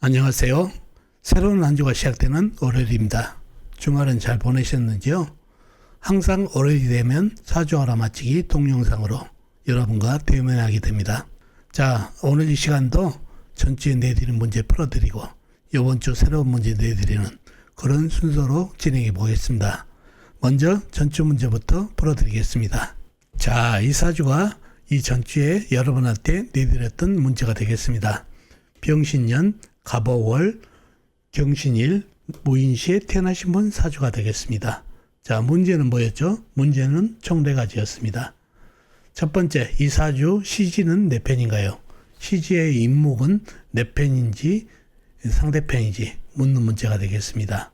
안녕하세요. 새로운 한 주가 시작되는 월요일입니다. 주말은 잘 보내셨는지요? 항상 월요일이 되면 사주 알아맞히기 동영상으로 여러분과 대면하게 됩니다. 자, 오늘 이 시간도 전주에 내드린 문제 풀어드리고 이번 주 새로운 문제 내드리는 그런 순서로 진행해 보겠습니다. 먼저 전주 문제부터 풀어드리겠습니다. 자, 이 사주가 이 전주에 여러분한테 내드렸던 문제가 되겠습니다. 병신년 갑오월 경신일 무인시에 태어나신 분 사주가 되겠습니다. 자, 문제는 뭐였죠? 문제는 총 4가지였습니다. 첫 번째, 이 사주 시지는 내 편인가요? 시지의 인목은 내 편인지 상대편인지 묻는 문제가 되겠습니다.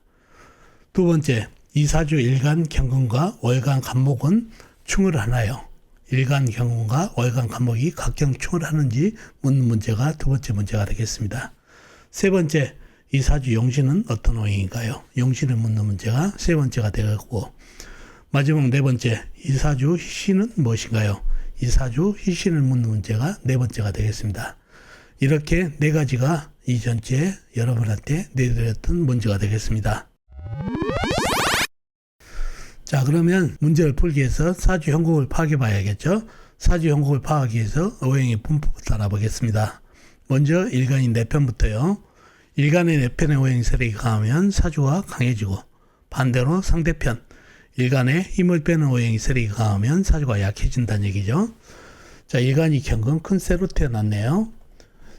두 번째, 이 사주 일간 경금과 월간 간목은 충을 하나요? 일간 경금과 월간 간목이 각경 충을 하는지 묻는 문제가 두 번째 문제가 되겠습니다. 세 번째, 이 사주 용신은 어떤 오행인가요? 용신을 묻는 문제가 세 번째가 되겠고, 마지막 네 번째, 이 사주 희신은 무엇인가요? 이 사주 희신을 묻는 문제가 네 번째가 되겠습니다. 이렇게 4가지가 이 전주에 여러분한테 내드렸던 문제가 되겠습니다. 자, 그러면 문제를 풀기 위해서 사주 형국을 파악해 봐야겠죠? 사주 형국을 파악하기 위해서 오행의 분포부터 알아보겠습니다. 먼저 일간인 내 편부터요. 일간의 내 편의 오행 세력이 강하면 사주가 강해지고, 반대로 상대편 일간의 힘을 빼는 오행이 세력이 강하면 사주가 약해진다는 얘기죠. 자, 일간이 경금 큰 쇠로 태어났네요.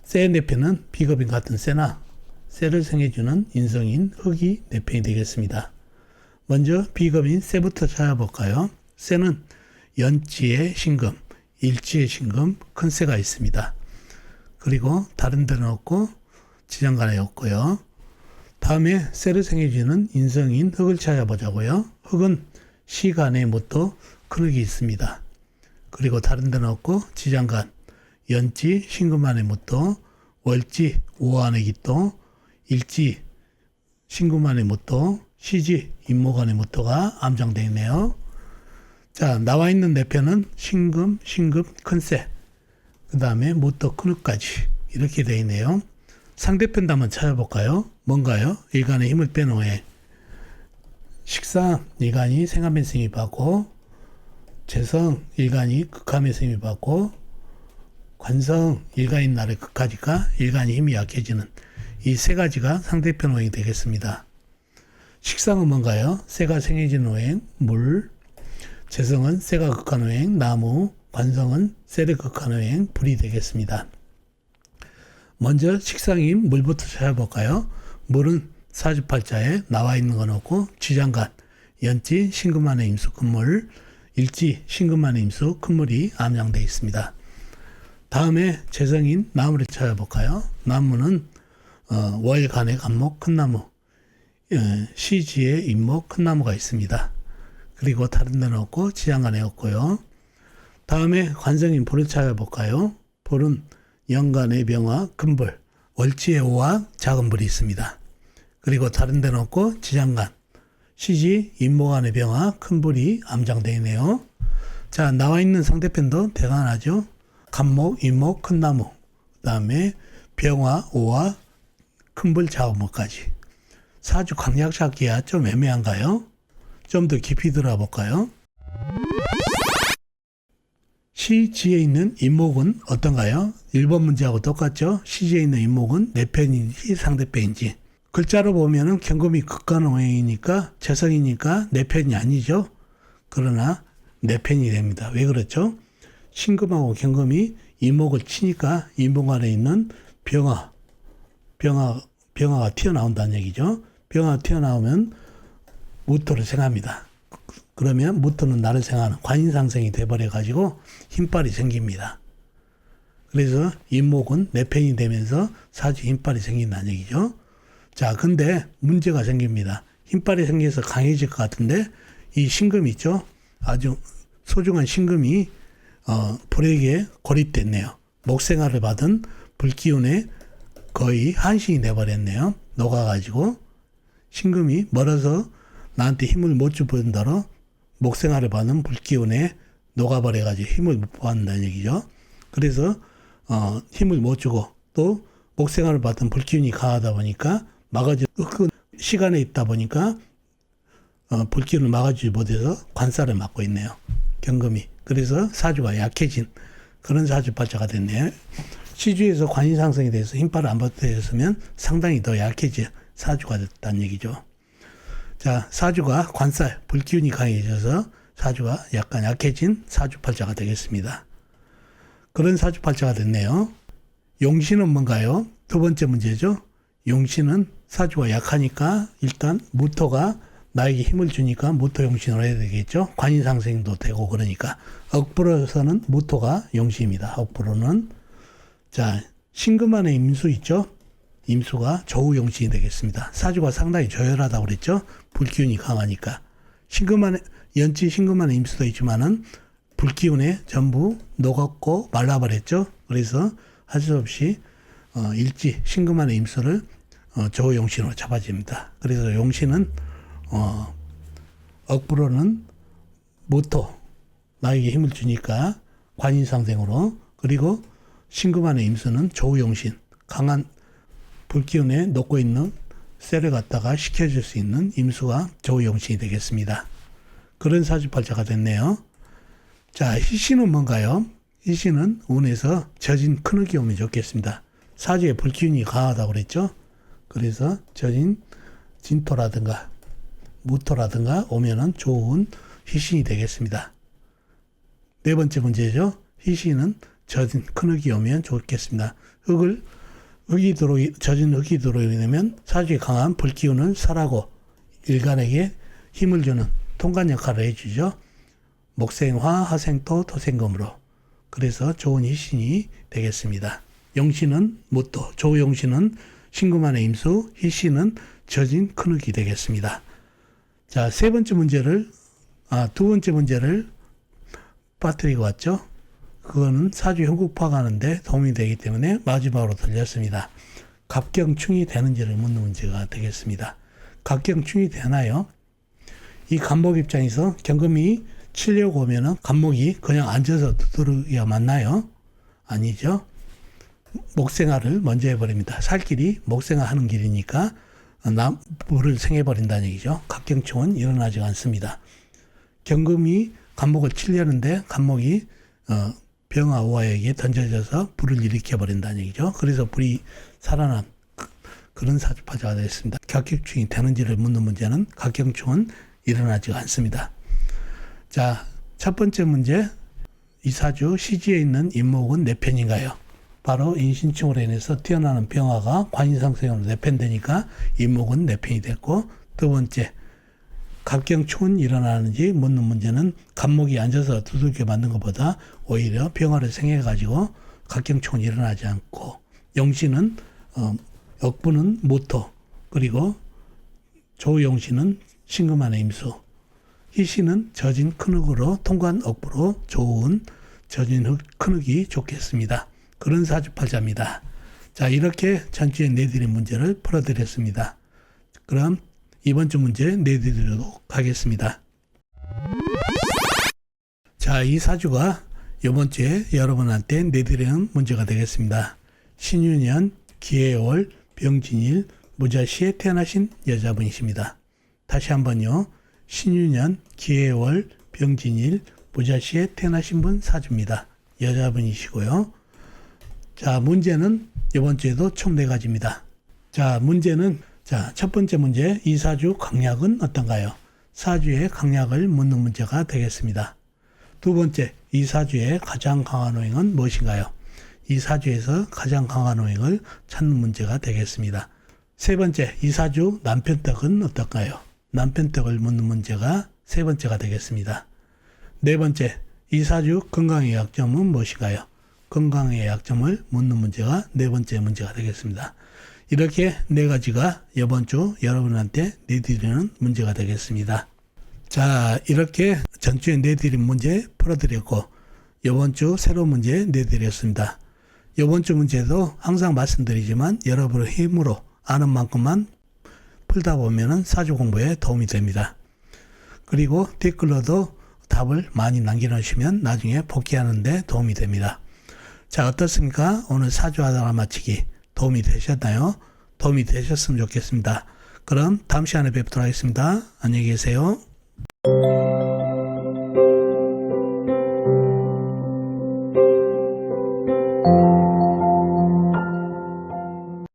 쇠의 내 편은 비겁인 같은 쇠나 쇠를 생해주는 인성인 흙이 내 편이 되겠습니다. 먼저 비겁인 쇠부터 찾아볼까요? 쇠는 연지의 신금, 일지의 신금, 큰 쇠가 있습니다. 그리고 다른 데는 없고 지장간에 없고요. 다음에 쇠를 생해주는 인성인 흙을 찾아보자고요. 흙은 시간에 못도 큰 흙이 있습니다. 그리고 다른 데는 없고 지장간, 연지, 신금안에 못도, 월지, 오한의 기토, 일지, 신금안에 못도, 시지, 임목안의 못도가 암장되어 있네요. 자, 나와 있는 내 편은 신금, 신급, 큰쇠, 그 다음에 못도, 큰 흙까지 이렇게 되어 있네요. 상대편도 한번 찾아볼까요? 뭔가요? 일간의 힘을 빼놓은 식상, 일간이 생암의 승이 받고, 재성, 일간이 극함의 승이 받고, 관성, 일간인 날의 극하지가 일간이 힘이 약해지는 이 3가지가 상대편 오행이 되겠습니다. 식상은 뭔가요? 쇠가 생해지는 오행, 물, 재성은 쇠가 극한 오행, 나무, 관성은 쇠를 극한 오행, 불이 되겠습니다. 먼저 식상인 물부터 찾아볼까요? 물은 사주팔자에 나와 있는 건 없고 지장간, 연지, 신금안의 임수 큰물, 일지, 신금안의 임수 큰물이 암양되어 있습니다. 다음에 재성인 나무를 찾아볼까요? 나무는 월간의 간목 큰나무, 시지의 임목 큰나무가 있습니다. 그리고 다른 데는 없고 지장간에 없고요. 다음에 관성인 불을 찾아볼까요? 불은 연간의 병화 큰불, 월지의 오화 작은 불이 있습니다. 그리고 다른 데는 없고 지장간, 시지 임목안의 병화 큰불이 암장되어 있네요. 자, 나와 있는 상대편도 대단하죠. 간목, 임목, 큰나무, 그 다음에 병화, 오화, 큰불, 작은물까지. 사주 강약 찾기가 좀 애매한가요? 좀 더 깊이 들어볼까요? 시지에 있는 임목은 어떤가요? 1번 문제하고 똑같죠? 시지에 있는 임목은 내 편인지 상대편인지. 글자로 보면은 경금이 극간오행이니까 재성이니까 내 편이 아니죠. 그러나 내 편이 됩니다. 왜 그렇죠? 신금하고 경금이 임목을 치니까 임목 안에 있는 병화가 튀어나온다는 얘기죠. 병화가 튀어나오면 무토를 생합니다. 그러면 무토는 나를 생하는 관인상생이 돼버려가지고 힘빨이 생깁니다. 그래서 임목은 내 편이 되면서 사주 힘빨이 생긴다는 얘기죠. 자, 근데 문제가 생깁니다. 힘빨이 생겨서 강해질 것 같은데 이 신금 있죠? 아주 소중한 신금이 불에게 고립됐네요. 목생활을 받은 불기운에 거의 한신이 돼버렸네요. 녹아가지고 신금이 멀어서 나한테 힘을 못 주본다로 목생활을 받는 불기운에 녹아버려가지고 힘을 못 받는다는 얘기죠. 그래서 힘을 못 주고 또 목생활을 받던 불기운이 강하다 보니까 막아줄 그 시간에 있다 보니까 불기운을 막아주지 못해서 관살을 맡고 있네요. 경금이. 그래서 사주가 약해진 그런 사주팔자가 됐네요. 시주에서 관이 상승이 돼서 힘발을 안 받았으면 상당히 더 약해진 사주가 됐다는 얘기죠. 자, 사주가 관살, 불기운이 강해져서 사주가 약간 약해진 사주팔자가 되겠습니다. 그런 사주팔자가 됐네요. 용신은 뭔가요? 두 번째 문제죠. 용신은 사주가 약하니까 일단 무토가 나에게 힘을 주니까 무토 용신으로 해야 되겠죠. 관인상생도 되고 그러니까 억부로서는 무토가 용신입니다. 억부로는 자 신금안의 임수 있죠. 임수가 조우 용신이 되겠습니다. 사주가 상당히 조열하다고 그랬죠. 불기운이 강하니까 신금안의 연치 신금안의 임수도 있지만은 불기운에 전부 녹았고 말라버렸죠. 그래서 할 수 없이 일지 신금안의 임수를 조우 용신으로 잡아집니다. 그래서 용신은 억부로는 무토 나에게 힘을 주니까 관인상생으로 그리고 신금안의 임수는 조우용신 강한 불기운에 녹고 있는 쇠를 갖다가 식혀줄 수 있는 임수가 조우용신이 되겠습니다. 그런 사주팔자가 됐네요. 자 희신은 뭔가요? 희신은 운에서 젖인 큰흙이 오면 좋겠습니다. 사주에 불기운이 강하다고 그랬죠. 그래서 젖인 진토라든가 무토라든가 오면은 좋은 희신이 되겠습니다. 네 번째 문제죠. 희신은 젖은 큰 흙이 오면 좋겠습니다. 젖은 흙이 들어오게 되면 사주에 강한 불기운을 설하고 일간에게 힘을 주는 통간 역할을 해주죠. 목생화, 화생토, 토생금으로. 그래서 좋은 희신이 되겠습니다. 용신은 무토, 조용신은 신금안의 임수, 희신은 젖은 큰 흙이 되겠습니다. 자, 두 번째 문제를 빠뜨리고 왔죠. 그거는 사주 형국파가 하는데 도움이 되기 때문에 마지막으로 들렸습니다. 갑경충이 되는지를 묻는 문제가 되겠습니다. 갑경충이 되나요? 이 간목 입장에서 경금이 치려고 오면은 간목이 그냥 앉아서 두드려야 맞나요? 아니죠. 목생활을 먼저 해버립니다. 살 길이 목생활 하는 길이니까 물을 생해버린다는 얘기죠. 갑경충은 일어나지 않습니다. 경금이 간목을 치려는데 간목이 병화 우화에게 던져져서 불을 일으켜버린다는 얘기죠. 그래서 불이 살아난 그런 사주팔자가 되었습니다. 갑경충이 되는지를 묻는 문제는 갑경충은 일어나지 않습니다. 자, 첫 번째 문제, 이 사주 시지에 있는 인목은 몇 편인가요? 바로 인신충으로 인해서 뛰어나는 병화가 관인상생으로 내편되니까 인목은 내편이 됐고, 두 번째 갑경충은 일어나는지 묻는 문제는 간목이 앉아서 두들겨 맞는 것보다 오히려 병화를 생해가지고 갑경충은 일어나지 않고, 용신은 억부는 무토, 그리고 조용신은 신금안의 임수, 희신은 젖은 큰흙으로 통관 억부로 좋은 젖은 큰흙이 좋겠습니다. 그런 사주팔자입니다. 자, 이렇게 전주에 내드린 문제를 풀어드렸습니다. 그럼 이번 주 문제 내드리도록 하겠습니다. 자, 이 사주가 이번 주에 여러분한테 내드리는 문제가 되겠습니다. 신유년, 기해월, 병진일, 무자시에 태어나신 여자분이십니다. 다시 한번요. 신유년, 기해월, 병진일, 무자시에 태어나신 분 사주입니다. 여자분이시고요. 자, 문제는 이번 주에도 총 4가지입니다. 자, 문제는 첫 번째 문제, 이 사주 강약은 어떤가요? 사주의 강약을 묻는 문제가 되겠습니다. 두 번째, 이 사주의 가장 강한 호행은 무엇인가요? 이 사주에서 가장 강한 호행을 찾는 문제가 되겠습니다. 세 번째, 이 사주 남편덕은 어떨까요? 남편덕을 묻는 문제가 세 번째가 되겠습니다. 네 번째, 이 사주 건강의 약점은 무엇인가요? 건강의 약점을 묻는 문제가 네 번째 문제가 되겠습니다. 이렇게 4가지가 이번 주 여러분한테 내드리는 문제가 되겠습니다. 자, 이렇게 전주에 내드린 문제 풀어드렸고, 이번 주 새로운 문제 내드렸습니다. 이번 주 문제도 항상 말씀드리지만 여러분의 힘으로 아는 만큼만 풀다 보면은 사주 공부에 도움이 됩니다. 그리고 댓글로도 답을 많이 남겨놓으시면 나중에 복귀하는 데 도움이 됩니다. 자, 어떻습니까? 오늘 사주 하나 마치기 도움이 되셨나요? 도움이 되셨으면 좋겠습니다. 그럼 다음 시간에 뵙도록 하겠습니다. 안녕히 계세요.